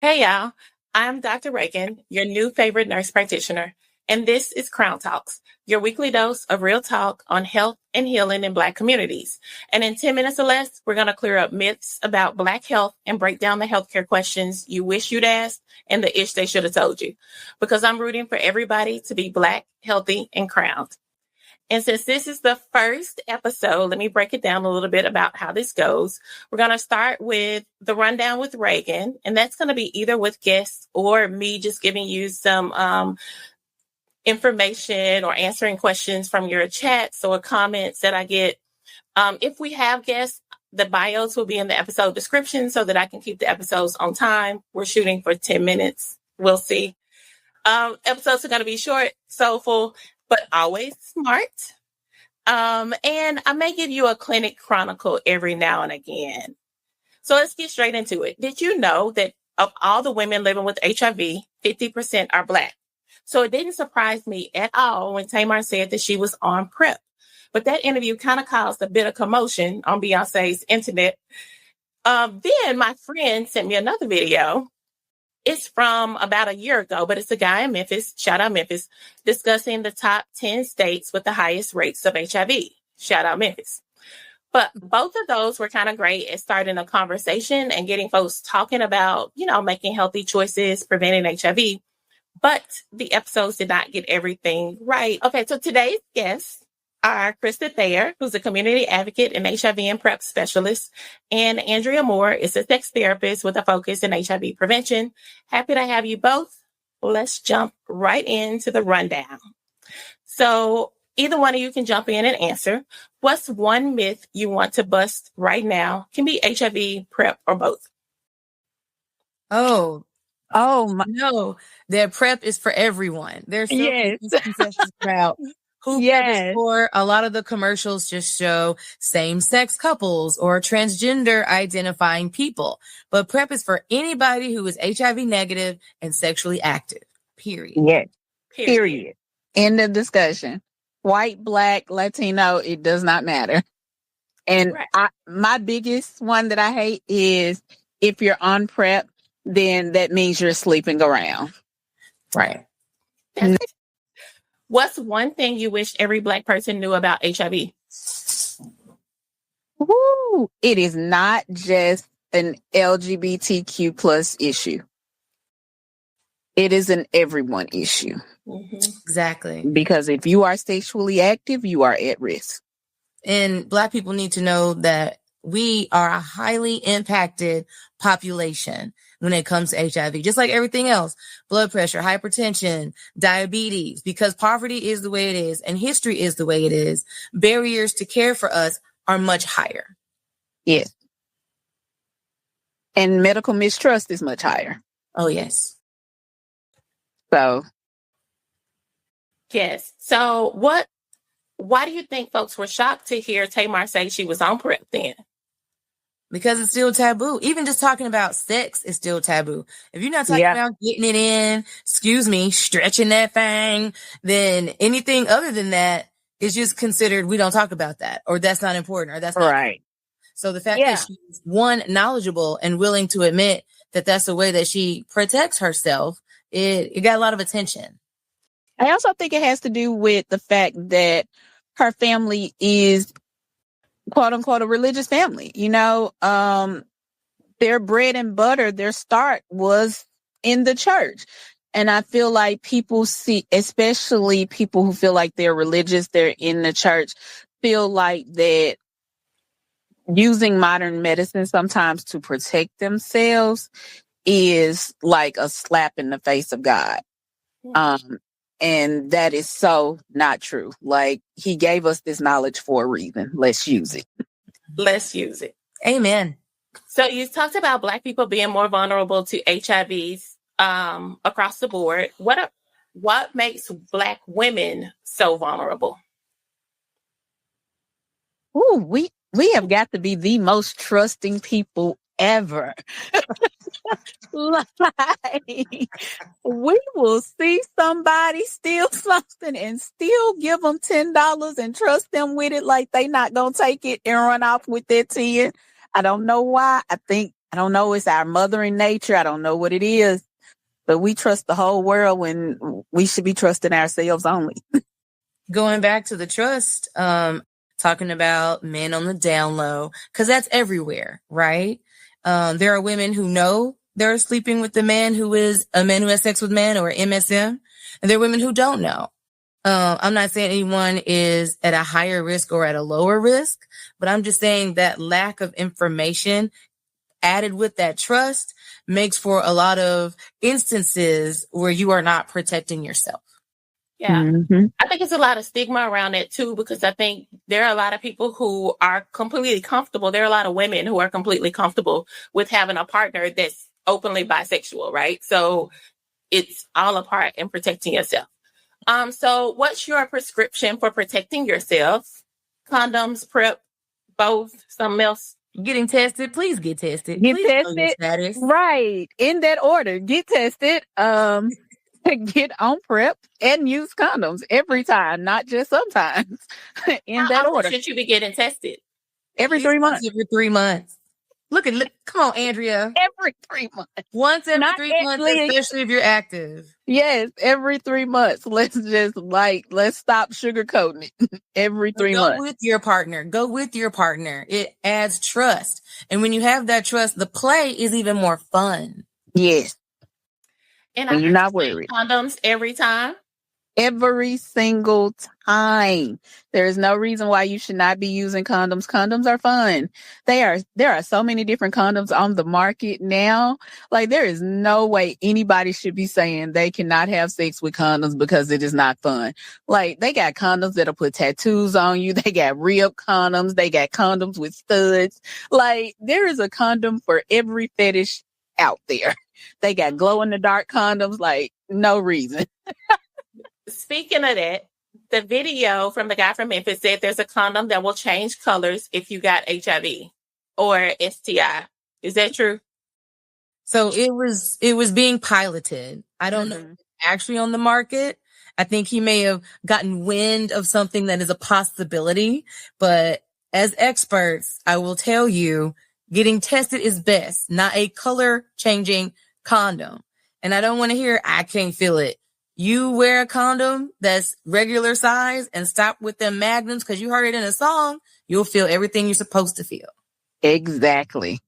Hey, y'all. I'm Dr. Reagan, your new favorite nurse practitioner, and this is Crown Talks, your weekly dose of real talk on health and healing in Black communities. And in 10 minutes or less, we're going to clear up myths about Black health and break down the healthcare questions you wish you'd asked and the ish they should have told you. Because I'm rooting for everybody to be Black, healthy, and crowned. And since this is the first episode, let me break it down a little bit about how this goes. We're going to start with the rundown with Reagan, and that's going to be either with guests or me just giving you some information or answering questions from your chats or comments that I get. If we have guests, the bios will be in the episode description so that I can keep the episodes on time. We're shooting for 10 minutes. We'll see. Episodes are going to be short, soulful, but always smart. And I may give you a clinic chronicle every now and again. So let's get straight into it. Did you know that of all the women living with HIV, 50% are Black? So it didn't surprise me at all when Tamar said that she was on PrEP. But that interview kind of caused a bit of commotion on Beyonce's internet. Then my friend sent me another video. It's from about a year ago, but it's a guy in Memphis, shout out Memphis, discussing the top 10 states with the highest rates of HIV. Shout out Memphis. But both of those were kind of great at starting a conversation and getting folks talking about, making healthy choices, preventing HIV. But the episodes did not get everything right. Okay, so today's guests are Krista Thayer, who's a community advocate and HIV and PrEP specialist, and Andrea Moore is a sex therapist with a focus in HIV prevention. Happy to have you both. Let's jump right into the rundown. So either one of you can jump in and answer. What's one myth you want to bust right now? Can be HIV, PrEP, or both. No, that PrEP is for everyone. There's so many misconceptions about who PrEP is for. A lot of the commercials just show same-sex couples or transgender identifying people. But PrEP is for anybody who is HIV negative and sexually active. Period. Yes. Period. End of discussion. White, Black, Latino, it does not matter. And my biggest one that I hate is if you're on PrEP, then that means you're sleeping around. Right. What's one thing you wish every Black person knew about HIV? It is not just an LGBTQ plus issue. It is an everyone issue. Mm-hmm. Exactly. Because if you are sexually active, you are at risk. And Black people need to know that we are a highly impacted population when it comes to HIV, just like everything else, blood pressure, hypertension, diabetes, because poverty is the way it is and history is the way it is. Barriers to care for us are much higher. Yes. And medical mistrust is much higher. Oh, yes. So. Yes. So why do you think folks were shocked to hear Tamar say she was on PrEP then? Because it's still taboo. Even just talking about sex is still taboo. If you're not talking about getting it in, stretching that thing, then anything other than that is just considered, we don't talk about that, or that's not important, or that's not right. So the fact that she's knowledgeable and willing to admit that that's the way that she protects herself, it got a lot of attention. I also think it has to do with the fact that her family is quote unquote a religious family. Their bread and butter, their start was in the church. And I feel like people see, especially people who feel like they're religious, they're in the church, feel like that using modern medicine sometimes to protect themselves is like a slap in the face of God. And that is so not true. Like, he gave us this knowledge for a reason. Let's use it. Let's use it. Amen. So you talked about Black people being more vulnerable to HIVs across the board. What makes Black women so vulnerable? We have got to be the most trusting people ever. Like, we will see somebody steal something and still give them $10 and trust them with it like they not gonna take it and run off with that 10. I don't know why. I think I don't know. It's our mothering nature. I don't know what it is, but we trust the whole world when we should be trusting ourselves only. Going back to the trust, talking about men on the down low, because that's everywhere, right? There are women who know they're sleeping with the man who is a man who has sex with men, or MSM, and there are women who don't know. I'm not saying anyone is at a higher risk or at a lower risk, but I'm just saying that lack of information added with that trust makes for a lot of instances where you are not protecting yourself. Yeah. Mm-hmm. I think it's a lot of stigma around it too, because I think there are a lot of people who are completely comfortable. There are a lot of women who are completely comfortable with having a partner that's openly bisexual, right? So it's all a part in protecting yourself. So what's your prescription for protecting yourself? Condoms, PrEP, both, something else? Getting tested. Please get tested. Get Please know your tested. status. Right. In that order. Get tested. Get on PrEP and use condoms every time, not just sometimes. In How that often order. should you be getting tested? Every 3 months. Every 3 months. Look, come on, Andrea. Every 3 months. Once every Not 3 months, especially if you're active. Yes, every 3 months. Let's stop sugarcoating it. Every 3 months. Go with your partner. Go with your partner. It adds trust. And when you have that trust, the play is even more fun. Yes. And you're not worried. Condoms every time? Every single time. There is no reason why you should not be using condoms. Condoms are fun. There are so many different condoms on the market now. Like, there is no way anybody should be saying they cannot have sex with condoms because it is not fun. Like, they got condoms that'll put tattoos on you. They got rib condoms. They got condoms with studs. Like, there is a condom for every fetish out there. They got glow in the dark condoms. Like, no reason. Speaking of that, the video from the guy from Memphis said there's a condom that will change colors if you got HIV or STI. Is that true? So it was being piloted. I don't know if it's actually on the market. I think he may have gotten wind of something that is a possibility. But as experts, I will tell you, getting tested is best, not a color changing condom. And I don't want to hear, I can't feel it. You wear a condom that's regular size and stop with them magnums because you heard it in a song, you'll feel everything you're supposed to feel. Exactly.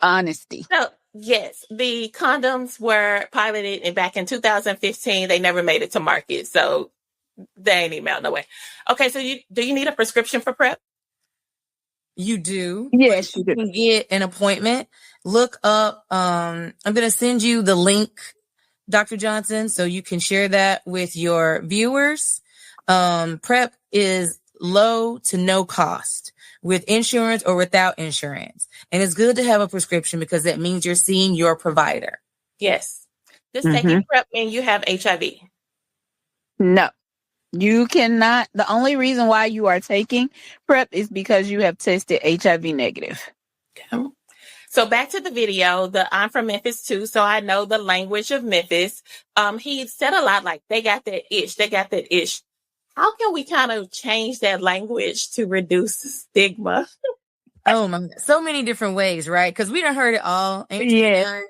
Honesty. So, yes, the condoms were piloted back in 2015. They never made it to market. So they ain't even out no way. Okay, so do you need a prescription for PrEP? You do. Yes, you do. You can get an appointment. Look up, I'm going to send you the link, Dr. Johnson, so you can share that with your viewers. PrEP is low to no cost with insurance or without insurance. And it's good to have a prescription because that means you're seeing your provider. Yes. Does taking PrEP mean you have HIV? No. You cannot. The only reason why you are taking PrEP is because you have tested HIV negative. Okay. So back to the video, I'm from Memphis too, so I know the language of Memphis. He said a lot like, they got that itch, they got that itch. How can we kind of change that language to reduce stigma? Oh my God. So many different ways, right? Because we done heard it all. Yeah.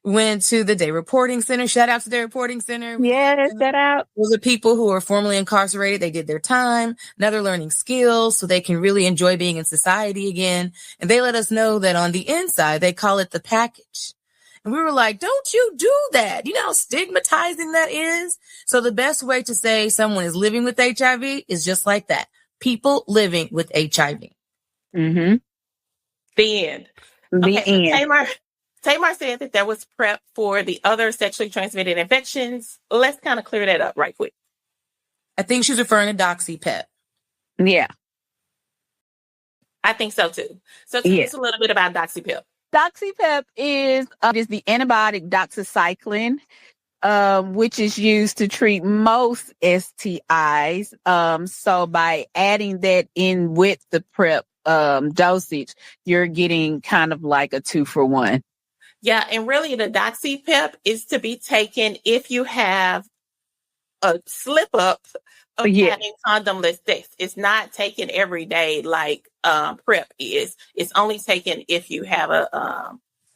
Went to the Day Reporting Center. Shout out to the Reporting Center. Yes, shout out. Those are people who are formerly incarcerated. They did their time. Now they're learning skills so they can really enjoy being in society again. And they let us know that on the inside, they call it the package. And we were like, don't you do that. You know how stigmatizing that is? So the best way to say someone is living with HIV is just like that. People living with HIV. Mm-hmm. The end. Tamar said that there was PrEP for the other sexually transmitted infections. Let's kind of clear that up right quick. I think she's referring to Doxy-Pep. Yeah. I think so too. So tell us a little bit about Doxy-Pep. Doxy-Pep is the antibiotic doxycycline, which is used to treat most STIs. So by adding that in with the PrEP dosage, you're getting kind of like a 2-for-1. Yeah, and really the Doxy-Pep is to be taken if you have a slip up of having condomless sex. It's not taken every day like PrEP is. It's only taken if you have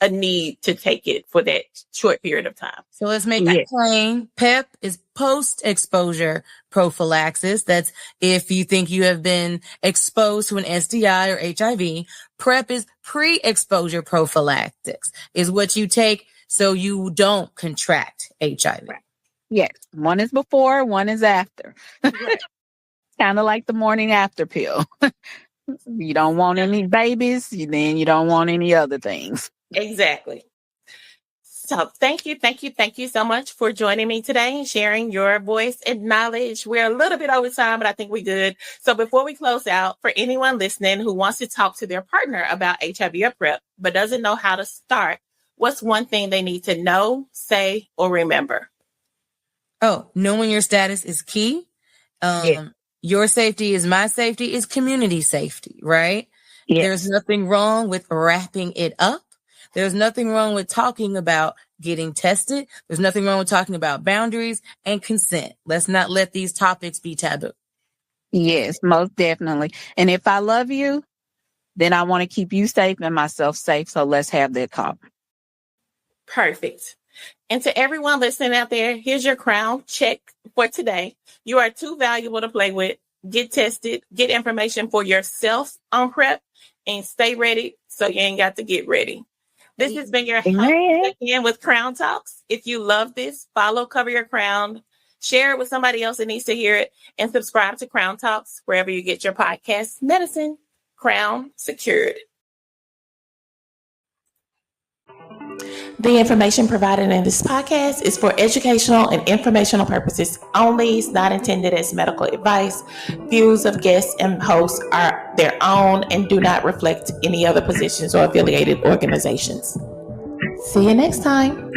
a need to take it for that short period of time. So let's make that plain. PEP is post-exposure prophylaxis. That's if you think you have been exposed to an STI or HIV. PrEP is pre-exposure prophylactics, is what you take so you don't contract HIV. Right. Yes. One is before, one is after. Kind of like the morning after pill. You don't want any babies, then you don't want any other things. Exactly. So thank you so much for joining me today and sharing your voice and knowledge. We're a little bit over time, but I think we're good. So before we close out, for anyone listening who wants to talk to their partner about HIV or PrEP, but doesn't know how to start, what's one thing they need to know, say, or remember? Oh, knowing your status is key. Your safety is my safety is community safety, right? Yes. There's nothing wrong with wrapping it up. There's nothing wrong with talking about getting tested. There's nothing wrong with talking about boundaries and consent. Let's not let these topics be taboo. Yes, most definitely. And if I love you, then I want to keep you safe and myself safe. So let's have that talk. Perfect. And to everyone listening out there, here's your crown check for today. You are too valuable to play with. Get tested, get information for yourself on PrEP, and stay ready so you ain't got to get ready. This has been your host again with Crown Talks. If you love this, follow Cover Your Crown, share it with somebody else that needs to hear it, and subscribe to Crown Talks wherever you get your podcast. Medicine, Crown Secured. The information provided in this podcast is for educational and informational purposes only. It's not intended as medical advice. Views of guests and hosts are their own and do not reflect any other positions or affiliated organizations. See you next time.